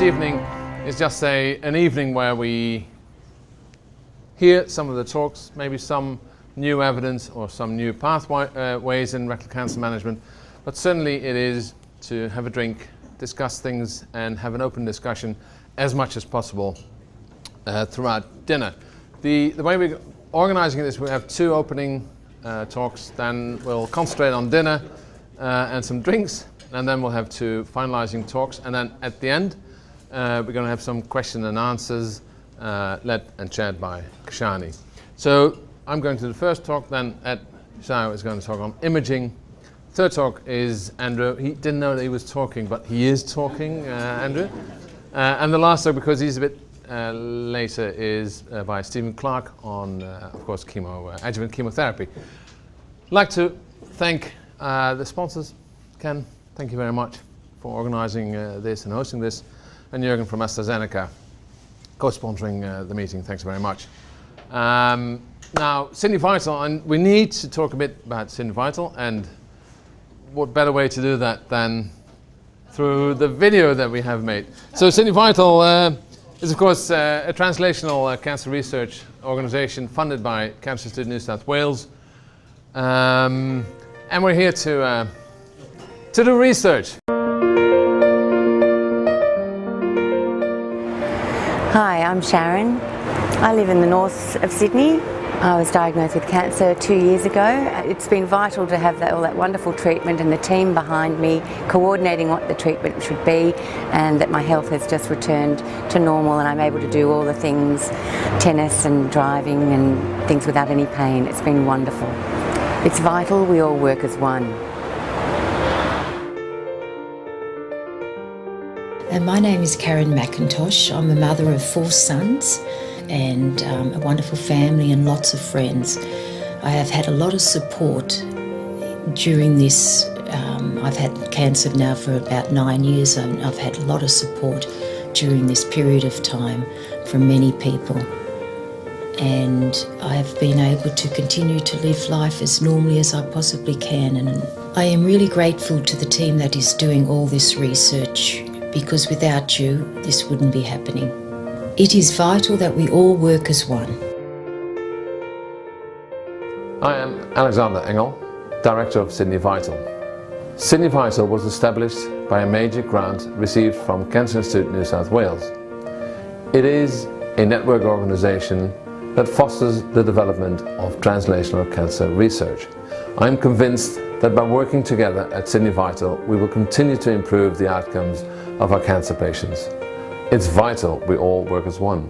evening is just an evening where we hear some of the talks, maybe some new evidence or some new pathways in rectal cancer management, but certainly it is to have a drink, discuss things and have an open discussion as much as possible throughout dinner. The way we're organising this, we have two opening talks, then we'll concentrate on dinner and some drinks, and then we'll have two finalising talks, and then at the end we're going to have some question and answers led and chaired by Kashani. So I'm going to the first talk, then Shao is going to talk on imaging. Third talk is Andrew. He didn't know that he was talking, but he is talking, Andrew. And the last talk, because he's a bit later, is by Stephen Clark on, of course, adjuvant chemotherapy. I'd like to thank the sponsors. Ken, thank you very much for organising this and hosting this. And Jürgen from AstraZeneca, co-sponsoring the meeting. Thanks very much. Now, Sydney Vital, and we need to talk a bit about Sydney Vital, and what better way to do that than through the video that we have made. So Sydney Vital is, of course, a translational cancer research organisation funded by Cancer Institute New South Wales. And we're here to do research. Hi, I'm Sharon. I live in the north of Sydney. I was diagnosed with cancer 2 years ago. It's been vital to have all that wonderful treatment and the team behind me coordinating what the treatment should be, and that my health has just returned to normal and I'm able to do all the things, tennis and driving and things without any pain. It's been wonderful. It's vital we all work as one. My name is Karen McIntosh. I'm a mother of 4 sons and a wonderful family and lots of friends. I have had a lot of support during this. I've had cancer now for about 9 years, and I've had a lot of support during this period of time from many people. And I've been able to continue to live life as normally as I possibly can. And I am really grateful to the team that is doing all this research, because without you, this wouldn't be happening. It is vital that we all work as one. I am Alexander Engel, Director of Sydney Vital. Sydney Vital was established by a major grant received from Cancer Institute New South Wales. It is a network organisation that fosters the development of translational cancer research. I am convinced that by working together at Sydney Vital, we will continue to improve the outcomes of our cancer patients. It's vital we all work as one.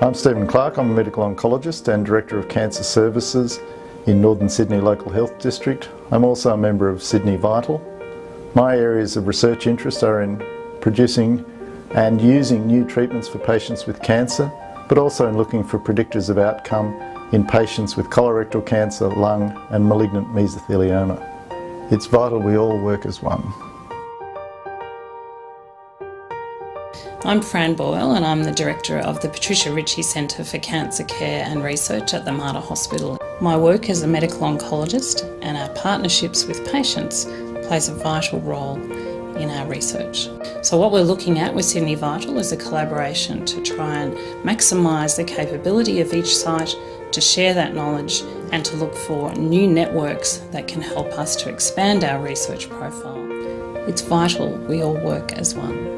I'm Stephen Clark. I'm a medical oncologist and Director of Cancer Services in Northern Sydney Local Health District. I'm also a member of Sydney Vital. My areas of research interest are in producing and using new treatments for patients with cancer, but also in looking for predictors of outcome in patients with colorectal cancer, lung and malignant mesothelioma. It's vital we all work as one. I'm Fran Boyle and I'm the Director of the Patricia Ritchie Centre for Cancer Care and Research at the Mater Hospital. My work as a medical oncologist and our partnerships with patients plays a vital role in our research. So what we're looking at with Sydney Vital is a collaboration to try and maximise the capability of each site, to share that knowledge and to look for new networks that can help us to expand our research profile. It's vital we all work as one.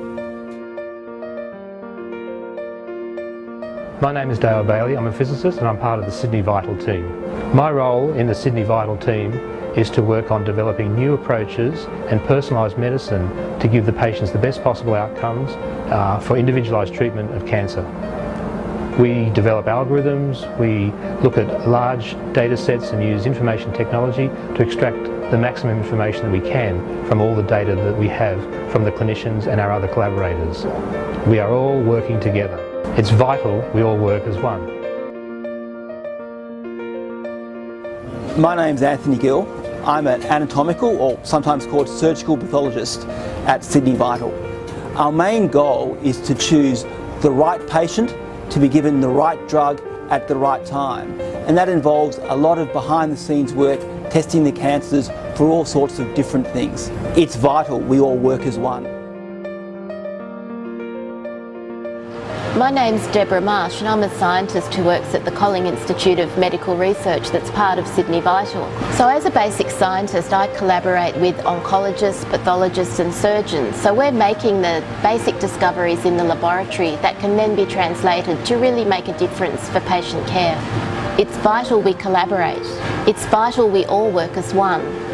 My name is Dale Bailey. I'm a physicist and I'm part of the Sydney Vital team. My role in the Sydney Vital team is to work on developing new approaches and personalised medicine to give the patients the best possible outcomes for individualised treatment of cancer. We develop algorithms, we look at large data sets and use information technology to extract the maximum information that we can from all the data that we have from the clinicians and our other collaborators. We are all working together. It's vital we all work as one. My name's Anthony Gill. I'm an anatomical, or sometimes called surgical pathologist at Sydney Vital. Our main goal is to choose the right patient to be given the right drug at the right time. And that involves a lot of behind the scenes work testing the cancers for all sorts of different things. It's vital we all work as one. My name's Deborah Marsh and I'm a scientist who works at the Colling Institute of Medical Research that's part of Sydney Vital. So as a basic scientist I collaborate with oncologists, pathologists and surgeons. So we're making the basic discoveries in the laboratory that can then be translated to really make a difference for patient care. It's vital we collaborate. It's vital we all work as one.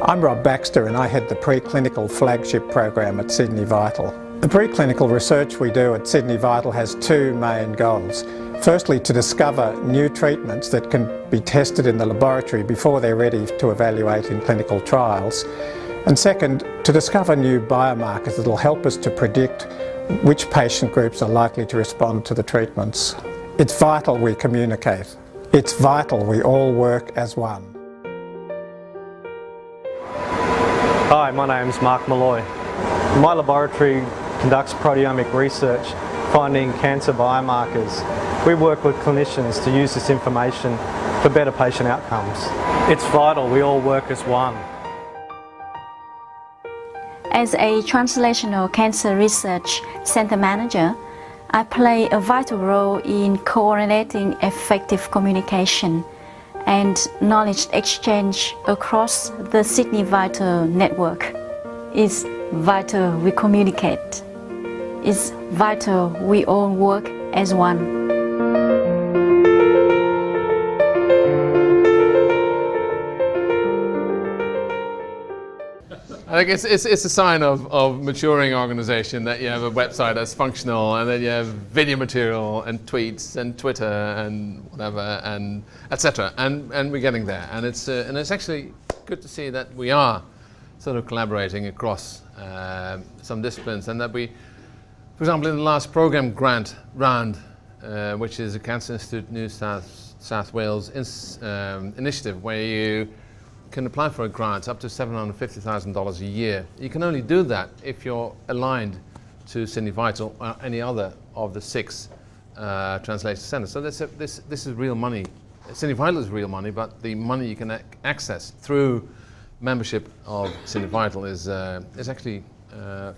I'm Rob Baxter and I head the preclinical flagship program at Sydney Vital. The preclinical research we do at Sydney Vital has two main goals. Firstly, to discover new treatments that can be tested in the laboratory before they're ready to evaluate in clinical trials. And second, to discover new biomarkers that will help us to predict which patient groups are likely to respond to the treatments. It's vital we communicate. It's vital we all work as one. Hi, my name's Mark Malloy. My laboratory conducts proteomic research finding cancer biomarkers. We work with clinicians to use this information for better patient outcomes. It's vital we all work as one. As a Translational Cancer Research Center Manager, I play a vital role in coordinating effective communication and knowledge exchange across the Sydney Vital network. It's vital we communicate. It's vital we all work as one. I think it's a sign of maturing organisation that you have a website that's functional and then you have video material and tweets and Twitter and whatever and etc. And we're getting there. And it's actually good to see that we are sort of collaborating across some disciplines, and that we, for example, in the last programme grant round, which is a Cancer Institute New South Wales initiative, where you can apply for a grant up to $750,000 a year. You can only do that if you're aligned to Sydney Vital or any other of the 6 translation centres. So this is real money. Sydney Vital is real money, but the money you can access through membership of Sydney Vital is actually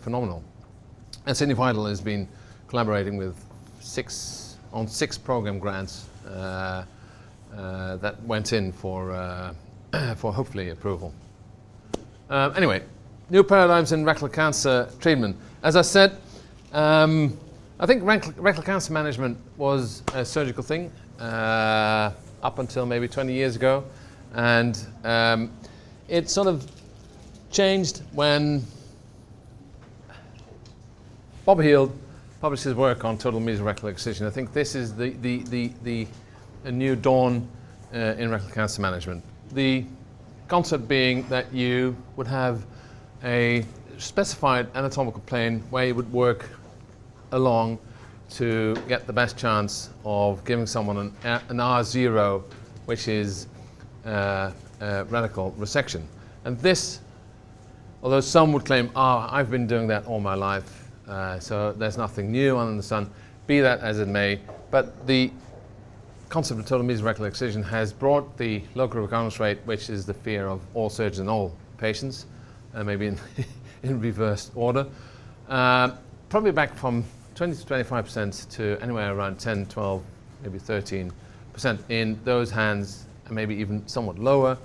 phenomenal. And Sydney Vital has been collaborating with 6 programme grants that went in for hopefully approval. Anyway, new paradigms in rectal cancer treatment. As I said, I think rectal cancer management was a surgical thing up until maybe 20 years ago, and it sort of changed when Bob Heald published his work on total mesorectal excision. I think this is a new dawn in rectal cancer management. The concept being that you would have a specified anatomical plane where you would work along to get the best chance of giving someone an R0, which is radical resection. And this, although some would claim, I've been doing that all my life, so there's nothing new under the sun, be that as it may, but the concept of total mesorectal excision has brought the local recurrence rate, which is the fear of all surgeons and all patients, maybe in reversed order, probably back from 20 to 25% to anywhere around 10, 12, maybe 13% in those hands, and maybe even somewhat lower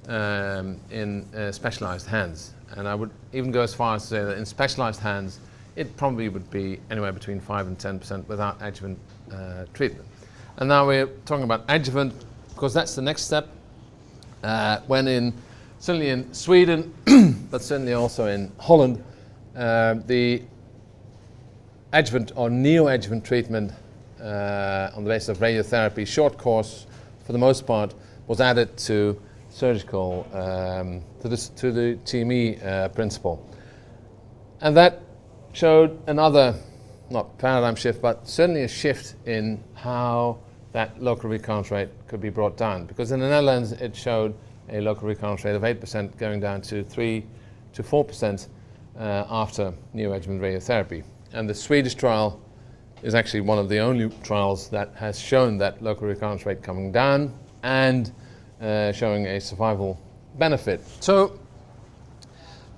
in specialized hands. And I would even go as far as to say that in specialized hands, it probably would be anywhere between 5 and 10% without adjuvant treatment. And now we're talking about adjuvant, because that's the next step. Certainly in Sweden, but certainly also in Holland, the adjuvant or neoadjuvant treatment on the basis of radiotherapy, short course for the most part, was added to surgical, to the TME principle. And that showed another, not paradigm shift, but certainly a shift in how that local recurrence rate could be brought down. Because in the Netherlands, it showed a local recurrence rate of 8% going down to 3 to 4% after neoadjuvant radiotherapy. And the Swedish trial is actually one of the only trials that has shown that local recurrence rate coming down and showing a survival benefit. So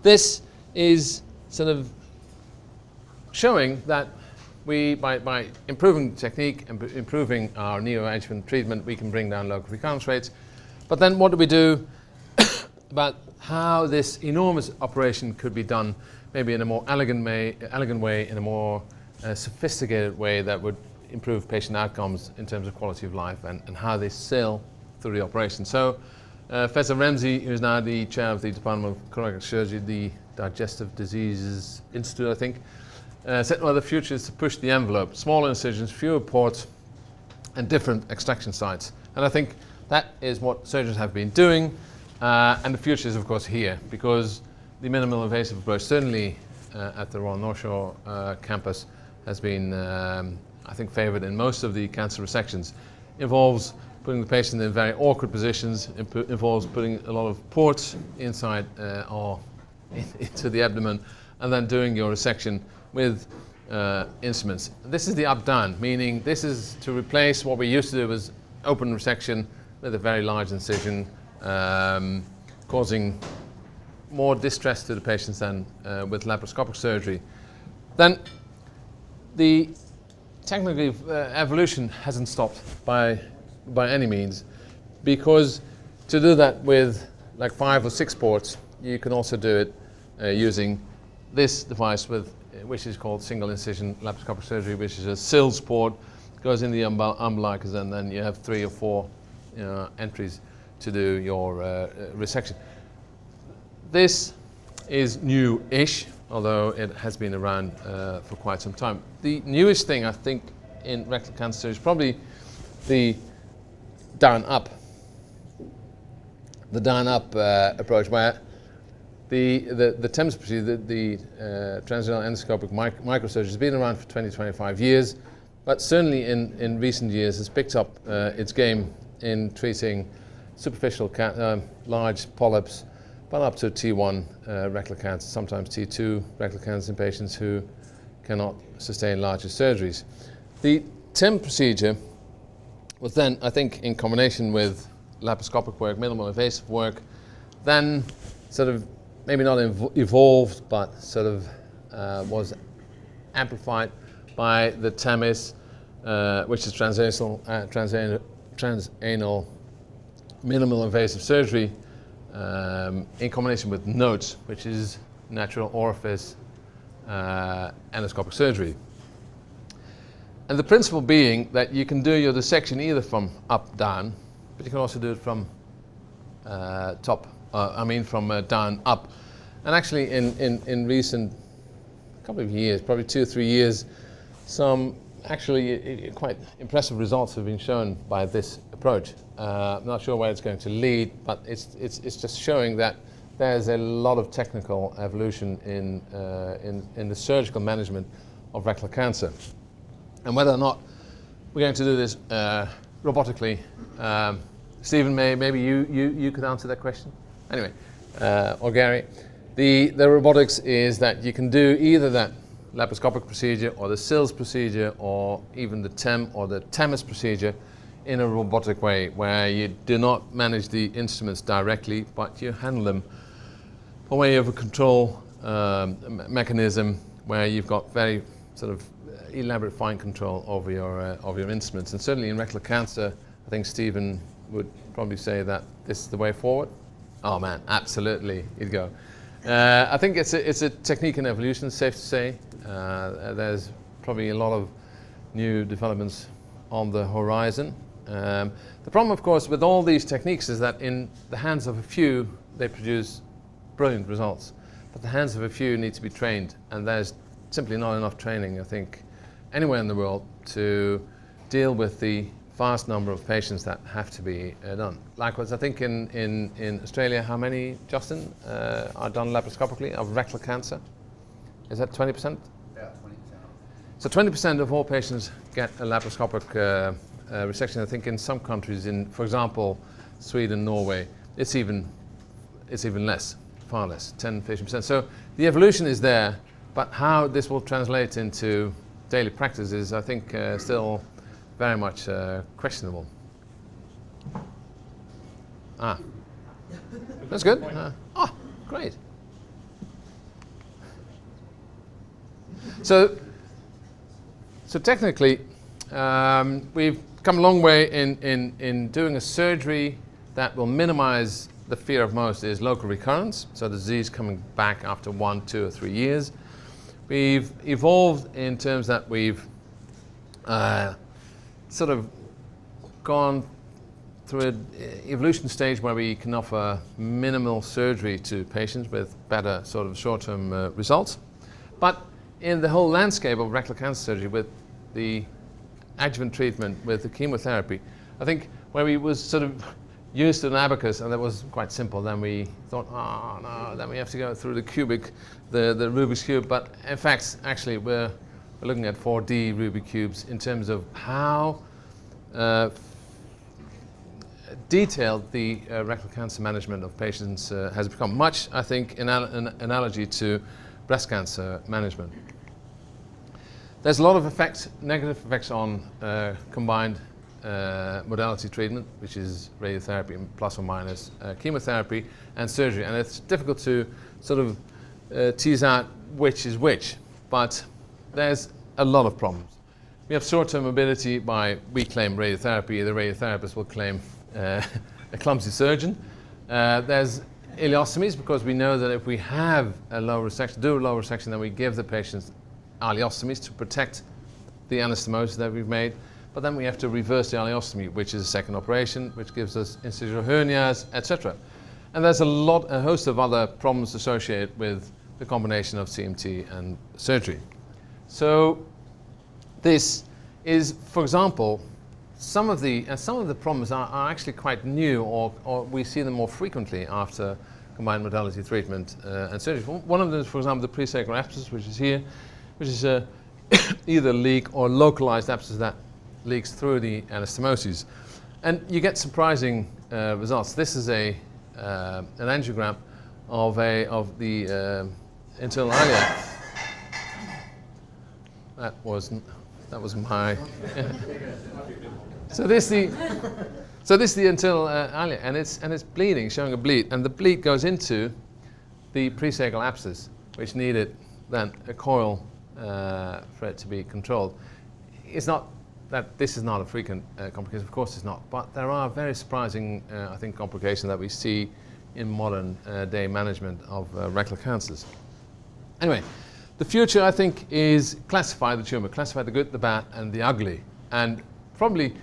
this is sort of showing that we, by improving the technique and improving our neoadjuvant treatment, we can bring down local recurrence rates. But then what do we do about how this enormous operation could be done maybe in a more elegant way, in a more sophisticated way that would improve patient outcomes in terms of quality of life and how they sail through the operation. So Professor Ramsey, who is now the chair of the Department of Colorectal Surgery, the Digestive Diseases Institute, I think, said, well, the future is to push the envelope, smaller incisions, fewer ports, and different extraction sites. And I think that is what surgeons have been doing, and the future is, of course, here, because the minimal invasive approach, certainly at the Royal North Shore campus, has been, I think, favoured in most of the cancer resections. Involves putting the patient in very awkward positions, involves putting a lot of ports inside or into the abdomen, and then doing your resection with instruments. This is the up-down, meaning this is to replace what we used to do was open resection with a very large incision, causing more distress to the patients than with laparoscopic surgery. Then the technical evolution hasn't stopped by any means, because to do that with like 5 or 6 ports, you can also do it using this device, which is called single incision laparoscopic surgery, which is a SILS port, goes in the umbilicus, and then you have 3 or 4 entries to do your resection. This is new-ish, although it has been around for quite some time. The newest thing, I think, in rectal cancer is probably the down-up. The down-up approach, where the TEMS procedure, the transvaginal endoscopic microsurgery, has been around for 20-25 years, but certainly in recent years has picked up its game in treating superficial large polyps, but up to T1 rectal cancer, sometimes T2 rectal cancer in patients who cannot sustain larger surgeries. The TIM procedure was then, I think, in combination with laparoscopic work, minimal invasive work, then sort of maybe not evolved, but sort of was amplified by the TAMIS, which is transanal minimal invasive surgery, in combination with NOTES, which is natural orifice endoscopic surgery. And the principle being that you can do your dissection either from up down, but you can also do it from from down up. And actually in recent couple of years, probably 2 or 3 years, some actually quite impressive results have been shown by this approach. I'm not sure where it's going to lead, but it's just showing that there's a lot of technical evolution in the surgical management of rectal cancer. And whether or not we're going to do this robotically, Stephen, maybe you could answer that question. Anyway, or Gary, the robotics is that you can do either that laparoscopic procedure or the SILS procedure or even the TEM or the TAMIS procedure in a robotic way, where you do not manage the instruments directly, but you handle them by way of a control mechanism where you've got very sort of elaborate fine control over your instruments. And certainly in rectal cancer, I think Stephen would probably say that this is the way forward. Oh man, absolutely, you'd go. I think it's a technique in evolution, safe to say. There's probably a lot of new developments on the horizon. The problem, of course, with all these techniques is that in the hands of a few, they produce brilliant results. But the hands of a few need to be trained, and there's simply not enough training, I think, anywhere in the world to deal with the vast number of patients that have to be done. Likewise, I think in Australia, how many, Justin, are done laparoscopically of rectal cancer? Is that 20%? About 20%. So 20% of all patients get a laparoscopic resection. I think in some countries, for example, Sweden, Norway, it's even less, far less, 10-15%. So the evolution is there, but how this will translate into daily practice is, I think, still very much questionable. That's good. Great. So technically, we've come a long way in doing a surgery that will minimize the fear of most is local recurrence, so the disease coming back after 1, 2, or 3 years. We've evolved in terms that we've sort of gone through an evolution stage where we can offer minimal surgery to patients with better sort of short-term results. But in the whole landscape of rectal cancer surgery with the adjuvant treatment with the chemotherapy, I think where we was sort of used to an abacus and that was quite simple, then we thought, oh no, then we have to go through the Rubik's Cube. But in fact, actually we're looking at 4D Rubik's Cubes in terms of how detailed the rectal cancer management of patients has become. Much, I think, in analogy to breast cancer management. There's a lot of effects, negative effects on combined modality treatment, which is radiotherapy plus or minus chemotherapy and surgery. And it's difficult to sort of tease out which is which, but there's a lot of problems. We have short-term mobility by, we claim radiotherapy, the radiotherapist will claim a clumsy surgeon. There's ileostomies, because we know that if we have a low resection, do a low resection, then we give the patients ileostomies to protect the anastomosis that we've made. But then we have to reverse the ileostomy, which is a second operation, which gives us incisional hernias, etc. And there's a host of other problems associated with the combination of CMT and surgery. So this is, for example, some of the problems are actually quite new, or we see them more frequently after combined modality treatment and surgery. One of them is, for example, the presacral abscess, which is here, which is either leak or localized abscess that leaks through the anastomosis. And you get surprising results. This is an angiogram of the internal ilia. That was my. So this is the internal ilia, and it's bleeding, showing a bleed, and the bleed goes into the presacral abscess, which needed then a coil for it to be controlled. It's not that this is not a frequent complication, of course it's not, but there are very surprising, I think, complications that we see in modern day management of rectal cancers. Anyway, the future, I think, is classify the tumor, classify the good, the bad, and the ugly. And probably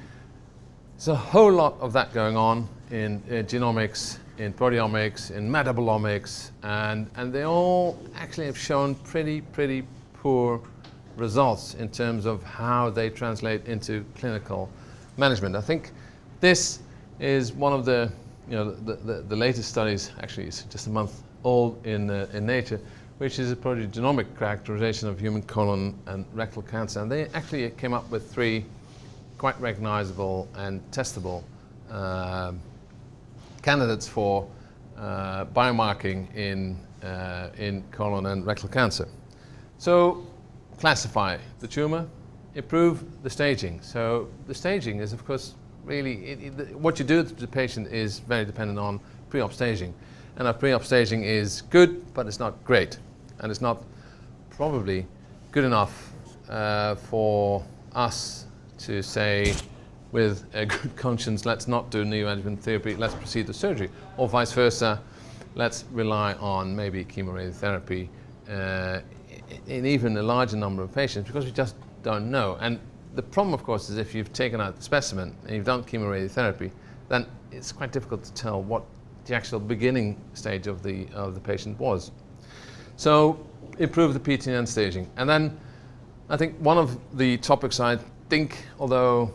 there's a whole lot of that going on in genomics, in proteomics, in metabolomics, and they all actually have shown pretty poor results in terms of how they translate into clinical management. I think this is one of the latest studies, actually it's just a month old in Nature, which is a proteogenomic characterization of human colon and rectal cancer. And they actually came up with 3 quite recognizable and testable candidates for biomarking in colon and rectal cancer. So classify the tumor, improve the staging. So the staging is, of course, really, what you do to the patient is very dependent on pre-op staging. And our pre-op staging is good, but it's not great. And it's not probably good enough for us to say with a good conscience, let's not do neoadjuvant therapy, let's proceed to surgery. Or vice versa, let's rely on maybe chemoradiotherapy in even a larger number of patients, because we just don't know. And the problem, of course, is if you've taken out the specimen and you've done chemoradiotherapy, then it's quite difficult to tell what the actual beginning stage of the patient was. So improve the PTN staging. And then I think one of the topics I think, although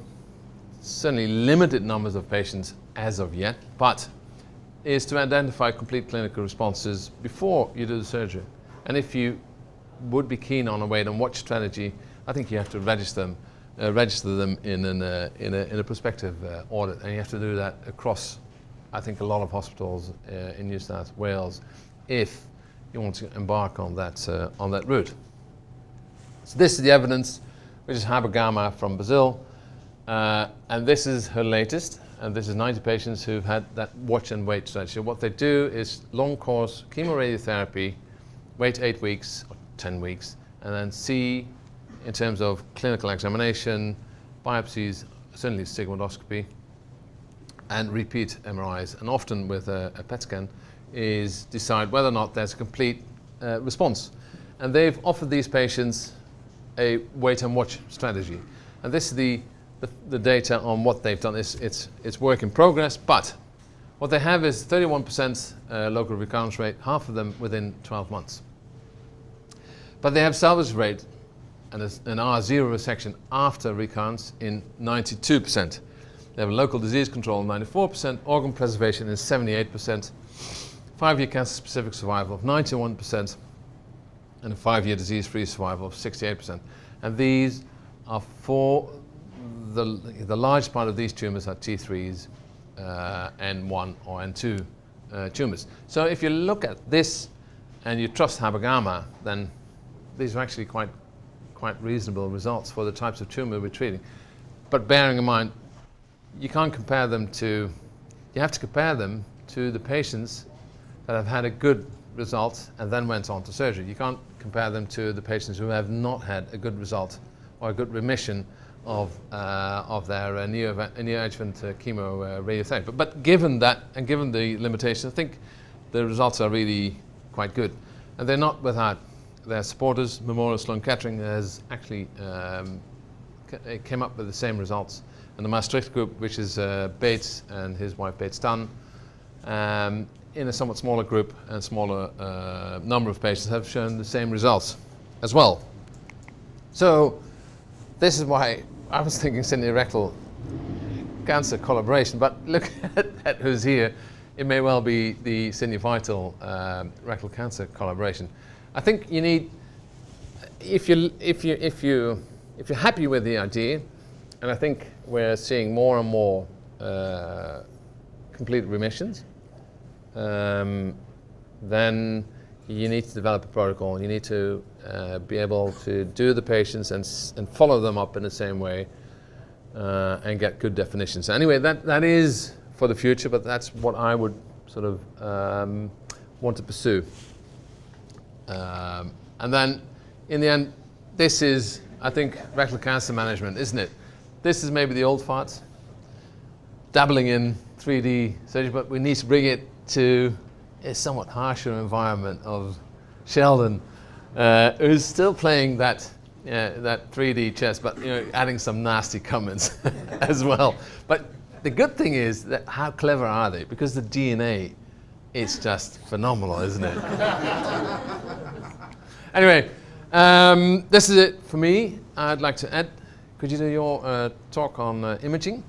certainly limited numbers of patients as of yet, but is to identify complete clinical responses before you do the surgery. And if you would be keen on a wait and watch strategy, I think you have to register them in a prospective audit, and you have to do that across, I think, a lot of hospitals in New South Wales if you want to embark on that route. So this is the evidence which is Habagama from Brazil. And this is her latest, and this is 90 patients who've had that watch and wait strategy. So what they do is long course chemoradiotherapy, wait 8 weeks or 10 weeks, and then see in terms of clinical examination, biopsies, certainly sigmoidoscopy, and repeat MRIs, and often with a PET scan, is decide whether or not there's a complete response. And they've offered these patients a wait and watch strategy. And this is the data on what they've done. It's work in progress, but what they have is 31% local recurrence rate, half of them within 12 months. But they have salvage rate and an R0 resection after recurrence in 92%. They have a local disease control of 94%, organ preservation is 78%, 5-year cancer-specific survival of 91%, and a 5-year disease-free survival of 68%. And these are for the large part of these tumours are T3s, N1 or N2 tumours. So if you look at this and you trust Habagama, then these are actually quite reasonable results for the types of tumour we're treating. But bearing in mind, you can't compare them to, you have to compare them to the patients that have had a good result and then went on to surgery. You can't compare them to the patients who have not had a good result or a good remission of their neoadjuvant chemo radiotherapy. But given that, and given the limitations, I think the results are really quite good. And they're not without their supporters. Memorial Sloan Kettering has actually came up with the same results. And the Maastricht group, which is Bates and his wife Bates Dunn, in a somewhat smaller group and smaller number of patients, have shown the same results as well. So this is why I was thinking Sydney Rectal cancer collaboration, but look at who's here. It may well be the Sydney Vital rectal cancer collaboration. I think you need, if you're happy with the idea, and I think we're seeing more and more complete remissions, then you need to develop a protocol. You need to be able to do the patients and follow them up in the same way and get good definitions. So anyway, that is for the future, but that's what I would sort of want to pursue. And then in the end, this is, I think, rectal cancer management, isn't it? This is maybe the old farts, dabbling in 3D surgery, but we need to bring it to a somewhat harsher environment of Sheldon, who's still playing that 3D chess, but adding some nasty comments as well. But the good thing is that how clever are they? Because the DNA is just phenomenal, isn't it? Anyway, this is it for me. I'd like to add, could you do your talk on imaging?